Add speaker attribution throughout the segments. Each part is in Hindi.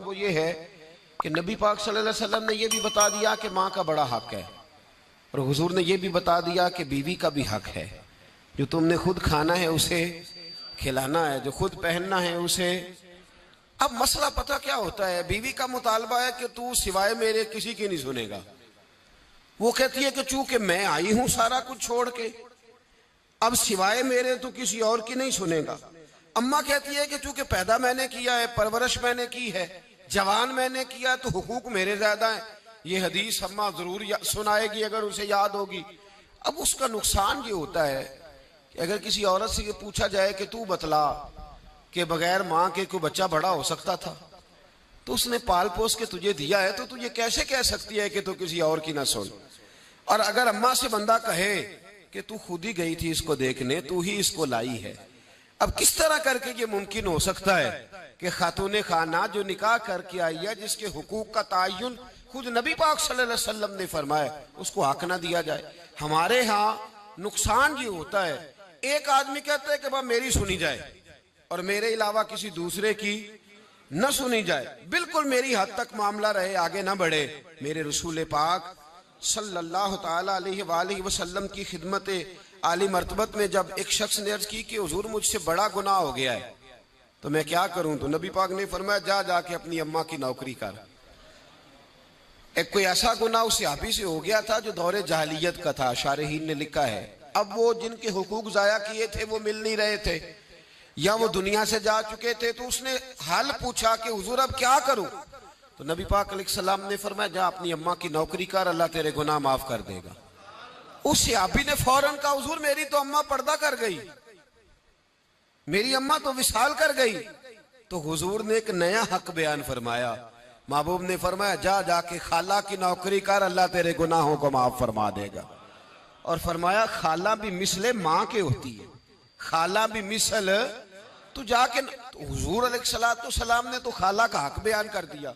Speaker 1: वो ये है कि नबी पाक सल्लल्लाहु अलैहि वसल्लम ने ये भी बता दिया कि माँ का बड़ा हक है, और हुजूर ने ये भी बता दिया कि बीवी का भी हक है। जो तुमने खुद खाना है उसे खिलाना है, जो खुद पहनना है उसे। अब मसला पता क्या होता है, बीवी का मुतालबा है कि तू सिवाय मेरे किसी की नहीं सुनेगा। वो कहती है कि चूंकि मैं आई हूं सारा कुछ छोड़ के, अब सिवाय मेरे तो किसी और की नहीं सुनेगा। अम्मा कहती है कि चूंकि पैदा मैंने किया है, परवरिश मैंने की है, जवान मैंने किया है, तो हुकूक मेरे ज्यादा है। ये हदीस अम्मा जरूर सुनाएगी अगर उसे याद होगी। अब उसका नुकसान ये होता है कि अगर किसी औरत से ये पूछा जाए कि तू बतला कि बगैर माँ के कोई बच्चा बड़ा हो सकता था, तो उसने पाल पोस के तुझे दिया है, तो तू ये कैसे कह सकती है कि तू किसी और की ना सुन। और अगर अम्मा से बंदा कहे कि तू खुद ही गई थी इसको देखने, तू ही इसको लाई है, अब किस तरह करके ये मुमकिन हो सकता है कि खातून खाना जो निकाह करके आई है, जिसके हुकूक का तायुन खुद नबी पाक सल्लल्लाहु अलैहि वसल्लम ने फरमाया, उसको हक ना दिया जाए। हमारे यहाँ नुकसान ये होता है, एक आदमी कहता है कि भाई मेरी सुनी जाए और मेरे अलावा किसी दूसरे की न सुनी जाए, बिल्कुल मेरी हद तक मामला रहे, आगे ना बढ़े। मेरे रसूल पाक सल्लल्लाहु ताला अलैहि वसल्लम की खिदमत आली मर्तबत में जब एक शख्स ने अर्ज की कि हुजूर मुझसे बड़ा गुनाह हो गया है, तो मैं क्या करूं, तो नबी पाक ने फरमाया जा जाके अपनी अम्मा की नौकरी कर। एक कोई ऐसा गुनाह उस सहाबी से हो गया था जो दौरे जहालियत का था, शारहीन ने लिखा है। अब वो जिनके हुकूक जाया किए थे वो मिल नहीं रहे थे, या वो दुनिया से जा चुके थे, तो उसने हाल पूछा कि हुजूर अब क्या करूं, तो नबी पाक अलैहिस्सलाम ने फरमाया जा अपनी अम्मा की नौकरी कर, अल्लाह तेरे गुनाह माफ कर देगा। उस सहाबी ने फौरन कहा हुजूर मेरी तो अम्मा पर्दा कर गई, मेरी अम्मा तो विसाल कर गई। तो हुजूर ने एक नया हक बयान फरमाया, महबूब ने फरमाया जा जाके खाला की नौकरी कर, अल्लाह तेरे गुनाहों को माफ फरमा देगा। और फरमाया खाला भी मिसले माँ के होती है, खाला भी मिसल, तू जाके। तो हुजूर अलैहिस्सलाम ने तो खाला का हक बयान कर दिया,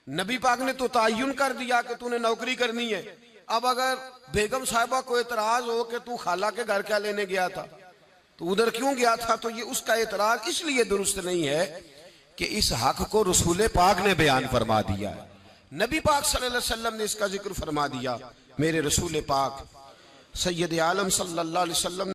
Speaker 1: नबी पाक ने तो तायुन कर दिया कि तूने नौकरी करनी है। अब अगर बेगम साहिबा को एतराज हो कि तू खाला के घर क्या लेने गया था, तो उधर क्यों गया था, तो ये उसका एतराज इसलिए दुरुस्त नहीं है कि इस हक को रसूल पाक ने बयान फरमा दिया है, नबी पाक सल्लल्लाहु अलैहि वसल्लम ने इसका जिक्र फरमा दिया। मेरे रसूल पाक सैयद आलम सल्लल्लाहु अलैहि वसल्लम